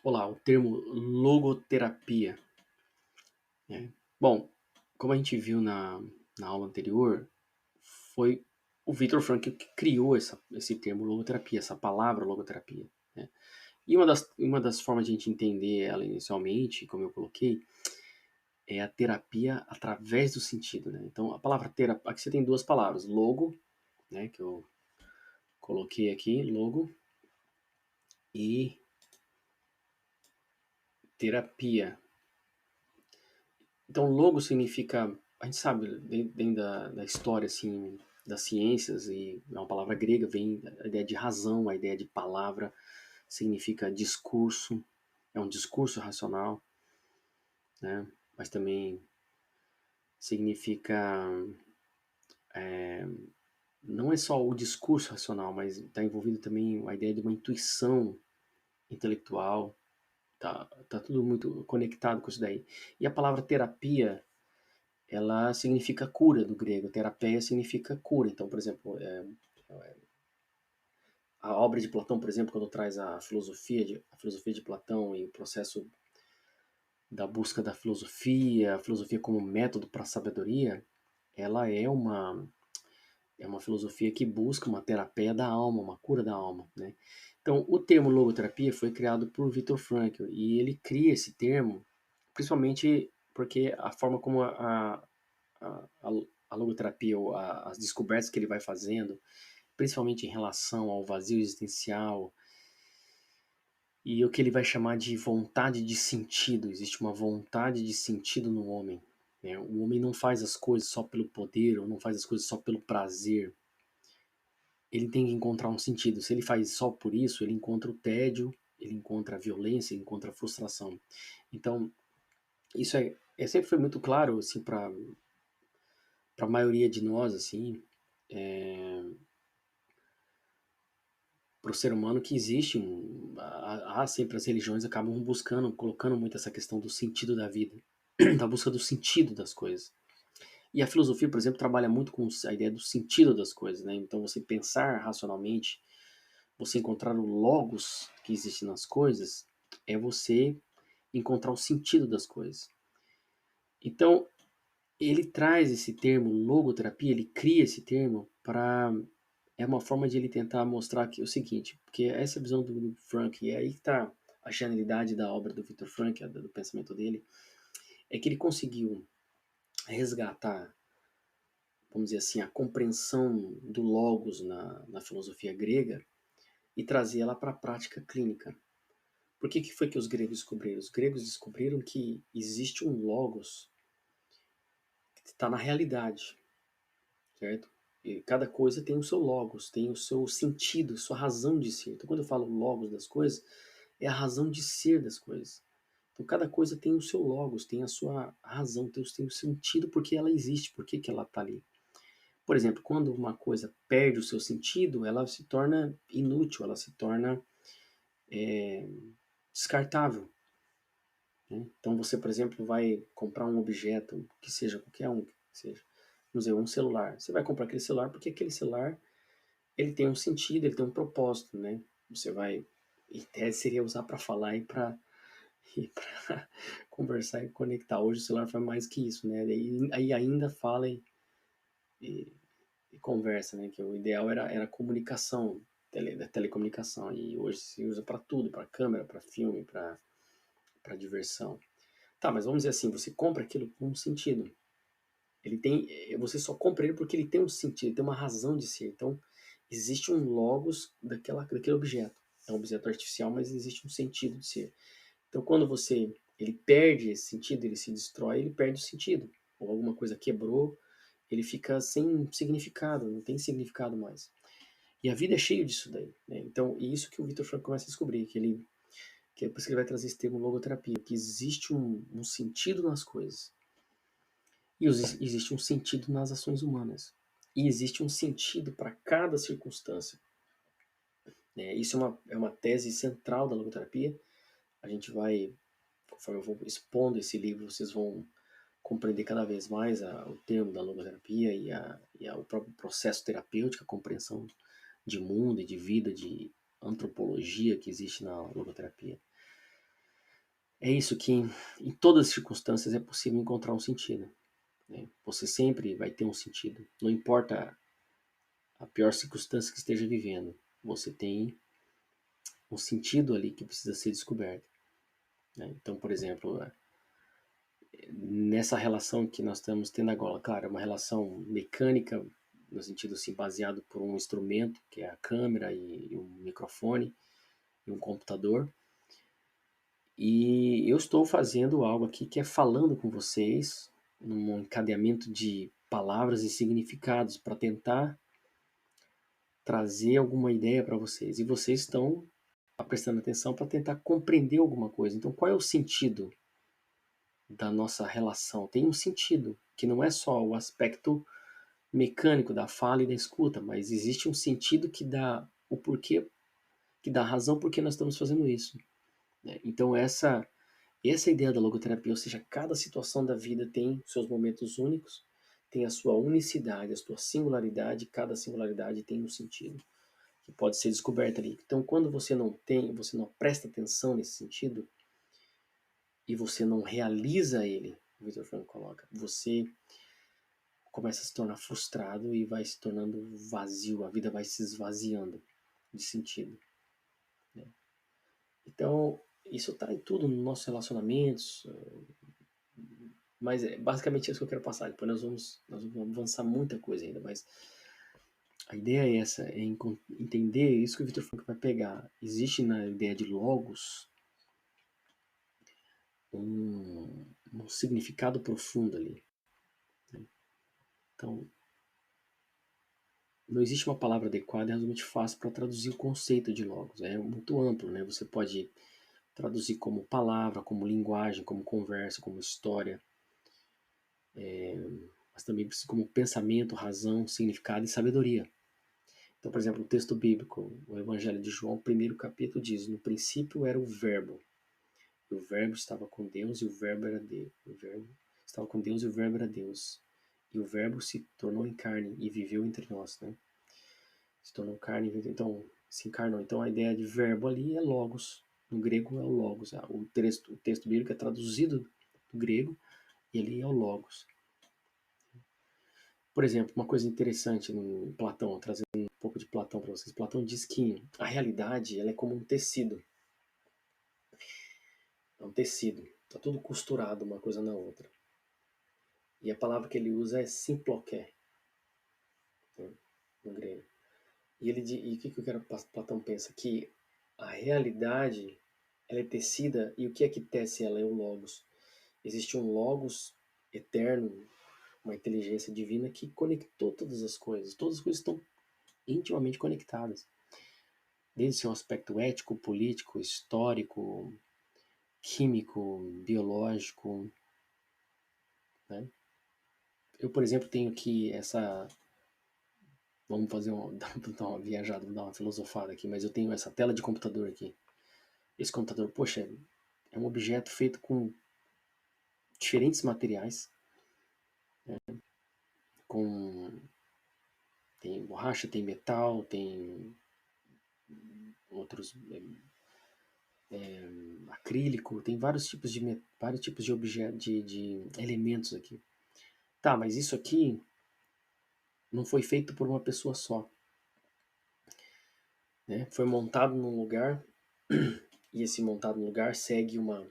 Olá, o termo logoterapia, né? Bom, como a gente viu na aula anterior, foi o Viktor Frankl que criou esse termo logoterapia, essa palavra logoterapia, né? E uma das formas de a gente entender ela inicialmente, como eu coloquei, é a terapia através do sentido, né? Então, a palavra terapia, aqui você tem duas palavras, logo, né, que eu coloquei aqui, logo, e terapia. Então, logo significa, a gente sabe, dentro da história, assim, das ciências, e é uma palavra grega, vem a ideia de razão, a ideia de palavra, significa discurso, é um discurso racional, né? Mas também significa, não é só o discurso racional, mas está envolvido também a ideia de uma intuição intelectual, tá tudo muito conectado com isso daí. E a palavra terapia, ela significa cura do grego. Terapeia significa cura. Então, por exemplo, a obra de Platão, por exemplo, quando traz a filosofia de Platão e o processo da busca da filosofia, a filosofia como método para a sabedoria, ela é uma filosofia que busca uma terapia da alma, uma cura da alma, né? Então, o termo logoterapia foi criado por Viktor Frankl e ele cria esse termo principalmente porque a forma como a, a, a logoterapia, ou as descobertas que ele vai fazendo, principalmente em relação ao vazio existencial e o que ele vai chamar de vontade de sentido. Existe uma vontade de sentido no homem, né? O homem não faz as coisas só pelo poder, ou não faz as coisas só pelo prazer. Ele tem que encontrar um sentido. Se ele faz só por isso, ele encontra o tédio, ele encontra a violência, ele encontra a frustração. Então, isso sempre foi muito claro assim, para a maioria de nós, assim, para o ser humano, que existe há sempre, as religiões acabam buscando, colocando muito essa questão do sentido da vida, da busca do sentido das coisas. E a filosofia, por exemplo, trabalha muito com a ideia do sentido das coisas, né? Então, você pensar racionalmente, você encontrar o logos que existe nas coisas, é você encontrar o sentido das coisas. Então, ele traz esse termo logoterapia, ele cria esse termo para, é uma forma de ele tentar mostrar que é o seguinte, porque essa visão do Frank, e é aí que está a genialidade da obra do Viktor Frankl, do pensamento dele, é que ele conseguiu resgatar, vamos dizer assim, a compreensão do logos na filosofia grega e trazer ela para a prática clínica. Por que foi que os gregos descobriram? Os gregos descobriram que existe um logos que está na realidade, certo? E cada coisa tem o seu logos, tem o seu sentido, sua razão de ser. Então, quando eu falo logos das coisas, é a razão de ser das coisas. Então, cada coisa tem o seu logos, tem a sua razão, tem o sentido porque ela existe, por que ela está ali. Por exemplo, quando uma coisa perde o seu sentido, ela se torna inútil, ela se torna descartável, né? Então, você, por exemplo, vai comprar um objeto, que seja qualquer um, que seja, vamos dizer, um celular. Você vai comprar aquele celular porque aquele celular ele tem um sentido, ele tem um propósito, né? Você vai, em tese seria usar para falar e para conversar e conectar. Hoje o celular faz mais que isso, né? Aí ainda fala e, e conversa, né? Que o ideal era comunicação, da telecomunicação. E hoje se usa para tudo, para câmera, para filme, para diversão. Tá, mas vamos dizer assim, você compra aquilo com um sentido. Você só compra ele porque ele tem um sentido, tem uma razão de ser. Então, existe um logos daquele objeto. É um objeto artificial, mas existe um sentido de ser. Então, quando ele perde esse sentido, ele se destrói, ele perde o sentido. Ou alguma coisa quebrou, ele fica sem significado, não tem significado mais. E a vida é cheia disso daí, né? Então, e isso que o Victor Frankl começa a descobrir, que é por isso que ele vai trazer esse termo logoterapia, que existe um sentido nas coisas. E existe um sentido nas ações humanas. E existe um sentido para cada circunstância, né? Isso é uma tese central da logoterapia. A gente vai, conforme eu vou expondo esse livro, vocês vão compreender cada vez mais o termo da logoterapia o próprio processo terapêutico, a compreensão de mundo e de vida, de antropologia que existe na logoterapia. É isso que em todas as circunstâncias é possível encontrar um sentido, né? Você sempre vai ter um sentido. Não importa a pior circunstância que esteja vivendo, você tem um sentido ali que precisa ser descoberto, né? Então, por exemplo, nessa relação que nós estamos tendo agora, claro, é uma relação mecânica, no sentido assim, baseado por um instrumento, que é a câmera e um microfone e um computador. E eu estou fazendo algo aqui que é falando com vocês, num encadeamento de palavras e significados para tentar trazer alguma ideia para vocês. E vocês estão prestando atenção para tentar compreender alguma coisa. Então, qual é o sentido da nossa relação? Tem um sentido, que não é só o aspecto mecânico da fala e da escuta, mas existe um sentido que dá o porquê, que dá a razão por que nós estamos fazendo isso, né? Então, essa ideia da logoterapia, ou seja, cada situação da vida tem seus momentos únicos, tem a sua unicidade, a sua singularidade, cada singularidade tem um sentido que pode ser descoberto ali. Então, quando você não presta atenção nesse sentido e você não realiza ele, o Victor Frank coloca, você começa a se tornar frustrado e vai se tornando vazio, a vida vai se esvaziando de sentido, né? Então, isso está em tudo, nos nossos relacionamentos, mas é basicamente isso que eu quero passar. Depois nós vamos avançar muita coisa ainda, mas a ideia é essa, é entender isso que o Victor Frank vai pegar. Existe na ideia de logos um significado profundo ali, né? Então, não existe uma palavra adequada e realmente fácil para traduzir o conceito de logos. É muito amplo, né? Você pode traduzir como palavra, como linguagem, como conversa, como história, mas também como pensamento, razão, significado e sabedoria. Então, por exemplo, o texto bíblico, o Evangelho de João, o primeiro capítulo diz: no princípio era o Verbo, e o Verbo estava com Deus e o Verbo era Deus. O Verbo estava com Deus e o Verbo era Deus. E o Verbo se tornou em carne e viveu entre nós, né? Se tornou carne, então se encarnou. Então a ideia de verbo ali é logos. No grego é o logos. O texto bíblico é traduzido do grego e ele é o logos. Por exemplo, uma coisa interessante no Platão, trazendo um pouco de Platão para vocês. Platão diz que a realidade ela é como um tecido. É um tecido. Está tudo costurado uma coisa na outra. E a palavra que ele usa é simploqué, né, no grego. E o que eu quero Platão pensa? Que a realidade ela é tecida e o que é que tece ela? É o logos. Existe um logos eterno, uma inteligência divina que conectou todas as coisas. Todas as coisas estão intimamente conectadas. Desde seu aspecto ético, político, histórico, químico, biológico, né? Eu, por exemplo, tenho aqui essa... Vamos fazer dar uma viajada, dar uma filosofada aqui, mas eu tenho essa tela de computador aqui. Esse computador, poxa, é um objeto feito com diferentes materiais, com tem borracha, tem metal, tem outros acrílico, tem vários tipos de objetos, de elementos aqui. Tá, mas isso aqui não foi feito por uma pessoa só, né? Foi montado num lugar e esse montado no lugar segue uma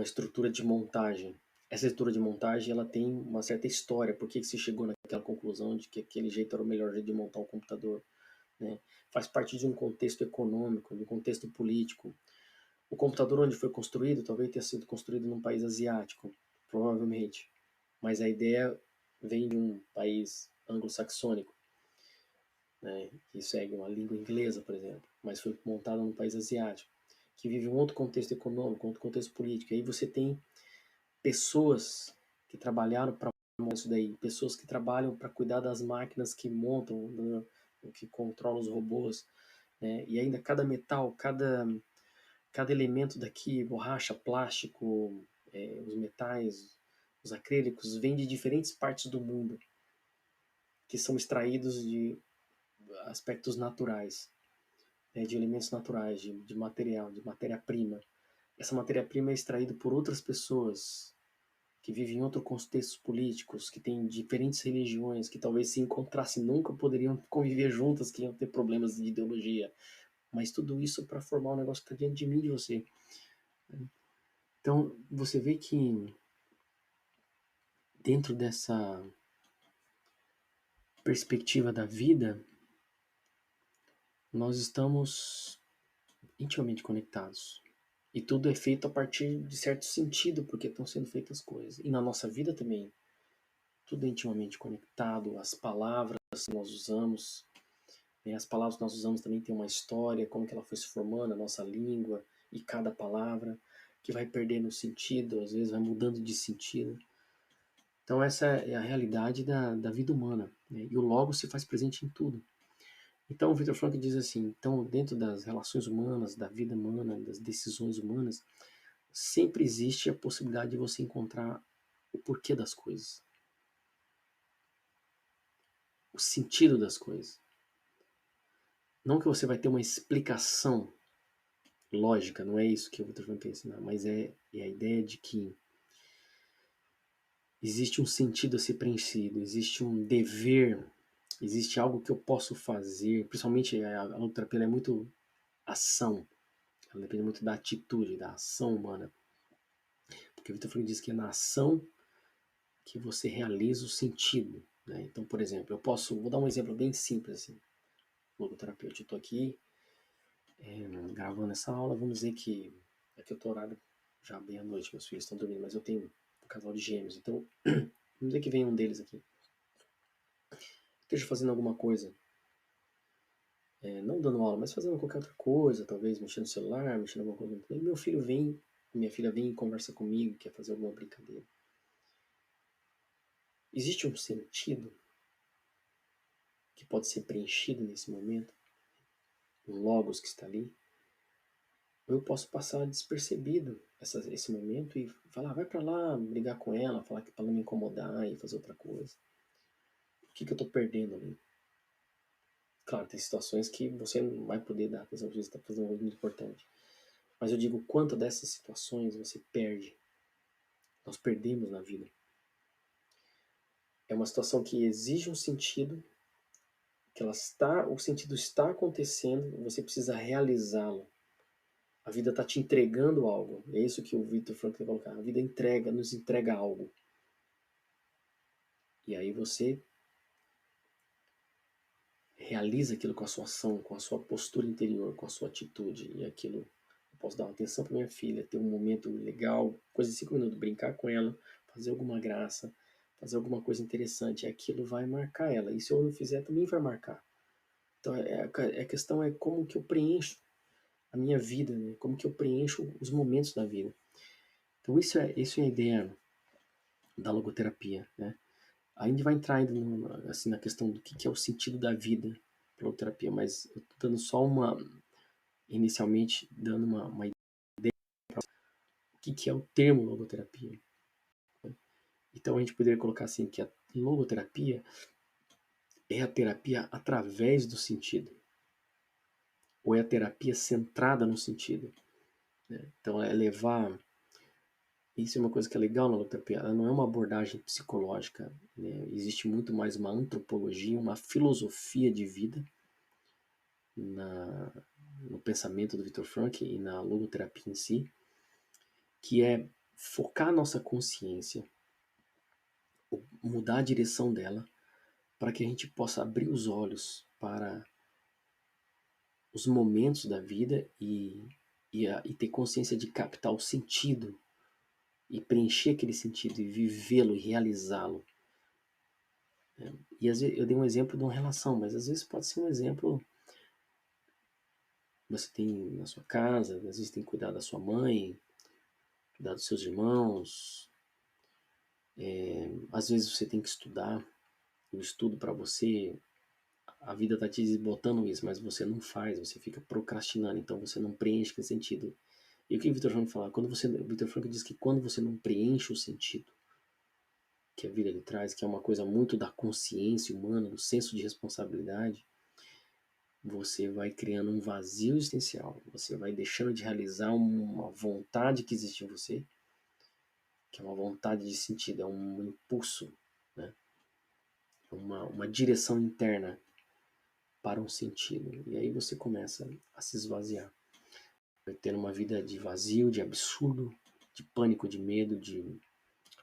estrutura de montagem. Essa estrutura de montagem ela tem uma certa história. Por que se chegou naquela conclusão de que aquele jeito era o melhor jeito de montar um computador, né? Faz parte de um contexto econômico, de um contexto político. O computador onde foi construído talvez tenha sido construído num país asiático, provavelmente. Mas a ideia vem de um país anglo-saxônico, né? Que segue uma língua inglesa, por exemplo. Mas foi montado num país asiático, que vive um outro contexto econômico, um outro contexto político. E aí você tem pessoas que trabalharam para isso daí, pessoas que trabalham para cuidar das máquinas que montam, né, que controlam os robôs, né? E ainda cada metal, cada elemento daqui, borracha, plástico, os metais, os acrílicos, vêm de diferentes partes do mundo, que são extraídos de aspectos naturais, né, de elementos naturais, de material, de matéria-prima. essa matéria-prima é extraída por outras pessoas que vivem em outros contextos políticos, que têm diferentes religiões, que talvez se encontrassem nunca poderiam conviver juntas, que iam ter problemas de ideologia. Mas tudo isso para formar um negócio que está diante de mim e de você. Então, você vê que dentro dessa perspectiva da vida, nós estamos intimamente conectados. E tudo é feito a partir de certo sentido, porque estão sendo feitas coisas. E na nossa vida também, tudo é intimamente conectado. As palavras que nós usamos, né? As palavras que nós usamos também têm uma história, como que ela foi se formando, a nossa língua, e cada palavra, que vai perdendo sentido, às vezes vai mudando de sentido. Então essa é a realidade da vida humana, né? E o Logos se faz presente em tudo. Então o Viktor Frankl diz assim, então dentro das relações humanas, da vida humana, das decisões humanas, sempre existe a possibilidade de você encontrar o porquê das coisas, o sentido das coisas. Não que você vai ter uma explicação lógica, não é isso que o Viktor Frankl quer ensinar, mas é a ideia de que existe um sentido a ser preenchido, existe um dever, existe algo que eu posso fazer, principalmente a outra é muito ação, ela depende muito da atitude, da ação humana. Porque o Viktor Frankl diz que é na ação que você realiza o sentido. Né? Então, por exemplo, vou dar um exemplo bem simples assim. Logoterapeuta, eu estou aqui gravando essa aula, vamos dizer que aqui eu estou horário já bem à noite, meus filhos estão dormindo, mas eu tenho um casal de gêmeos, então vamos dizer que vem um deles aqui, esteja fazendo alguma coisa, não dando aula, mas fazendo qualquer outra coisa, talvez mexendo no celular, mexendo em alguma coisa, e meu filho vem, minha filha vem e conversa comigo, quer fazer alguma brincadeira. Existe um sentido que pode ser preenchido nesse momento, um logos que está ali, ou eu posso passar despercebido esse momento e falar, vai para lá, brigar com ela, falar que para não me incomodar e fazer outra coisa. O que eu estou perdendo ali? Claro, tem situações que você não vai poder dar atenção porque você está fazendo uma coisa muito importante. Mas eu digo, quanto dessas situações você perde? Nós perdemos na vida. É uma situação que exige um sentido, que o sentido está acontecendo, você precisa realizá-lo. A vida está te entregando algo. É isso que o Viktor Frankl vai colocar. A vida nos entrega algo. E aí você realiza aquilo com a sua ação, com a sua postura interior, com a sua atitude. E aquilo, eu posso dar uma atenção para minha filha, ter um momento legal, coisa de 5 minutos, brincar com ela, fazer alguma graça, fazer alguma coisa interessante. E aquilo vai marcar ela. E se eu não fizer, também vai marcar. Então a questão é como que eu preencho a minha vida, né? Como que eu preencho os momentos da vida. Então isso é a ideia da logoterapia, né? A gente vai entrar ainda assim, na questão do que é o sentido da vida para logoterapia, mas eu tô dando só inicialmente dando uma ideia do que é o termo logoterapia. Então a gente poderia colocar assim que a logoterapia é a terapia através do sentido, ou é a terapia centrada no sentido. Né? Então é levar. Isso é uma coisa que é legal na logoterapia. Ela não é uma abordagem psicológica. Né? Existe muito mais uma antropologia, uma filosofia de vida no pensamento do Viktor Frankl e na logoterapia em si, que é focar a nossa consciência, mudar a direção dela, para que a gente possa abrir os olhos para os momentos da vida e ter consciência de captar o sentido e preencher aquele sentido e vivê-lo e realizá-lo. E às vezes eu dei um exemplo de uma relação, mas às vezes pode ser um exemplo que você tem na sua casa, às vezes tem que cuidar da sua mãe, cuidar dos seus irmãos, às vezes você tem que estudar, o estudo para você, a vida está te botando isso, mas você não faz, você fica procrastinando, então você não preenche aquele sentido. E o que o Viktor Frankl fala? O Viktor Frankl diz que quando você não preenche o sentido que a vida lhe traz, que é uma coisa muito da consciência humana, do senso de responsabilidade, você vai criando um vazio existencial, você vai deixando de realizar uma vontade que existe em você, que é uma vontade de sentido, é um impulso, né? Uma direção interna para um sentido. E aí você começa a se esvaziar. Vai tendo uma vida de vazio, de absurdo, de pânico, de medo, de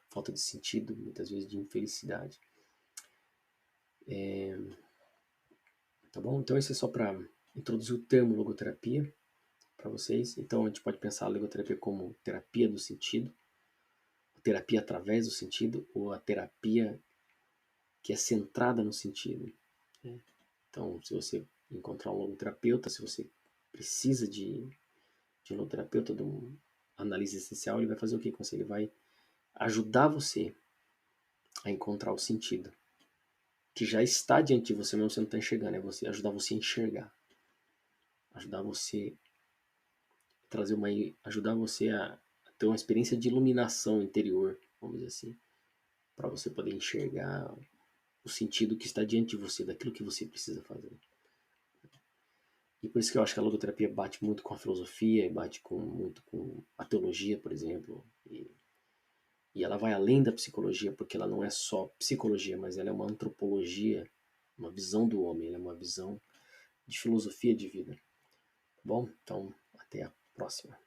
falta de sentido, muitas vezes de infelicidade. Tá bom? Então isso é só para introduzir o termo logoterapia para vocês. Então a gente pode pensar a logoterapia como terapia do sentido, terapia através do sentido, ou a terapia que é centrada no sentido, né? Então, se você encontrar um logoterapeuta, se você precisa de um logoterapeuta, de um analista essencial, ele vai fazer o que com você? Ele vai ajudar você a encontrar o sentido que já está diante de você, mesmo você não está enxergando, é você ajudar você a enxergar, ajudar você trazer uma, ajudar você a ter uma experiência de iluminação interior, vamos dizer assim, para você poder enxergar o sentido que está diante de você, daquilo que você precisa fazer. E por isso que eu acho que a logoterapia bate muito com a filosofia, e bate muito com a teologia, por exemplo, e ela vai além da psicologia, porque ela não é só psicologia, mas ela é uma antropologia, uma visão do homem, ela é uma visão de filosofia de vida. Tá bom? Então, até a próxima.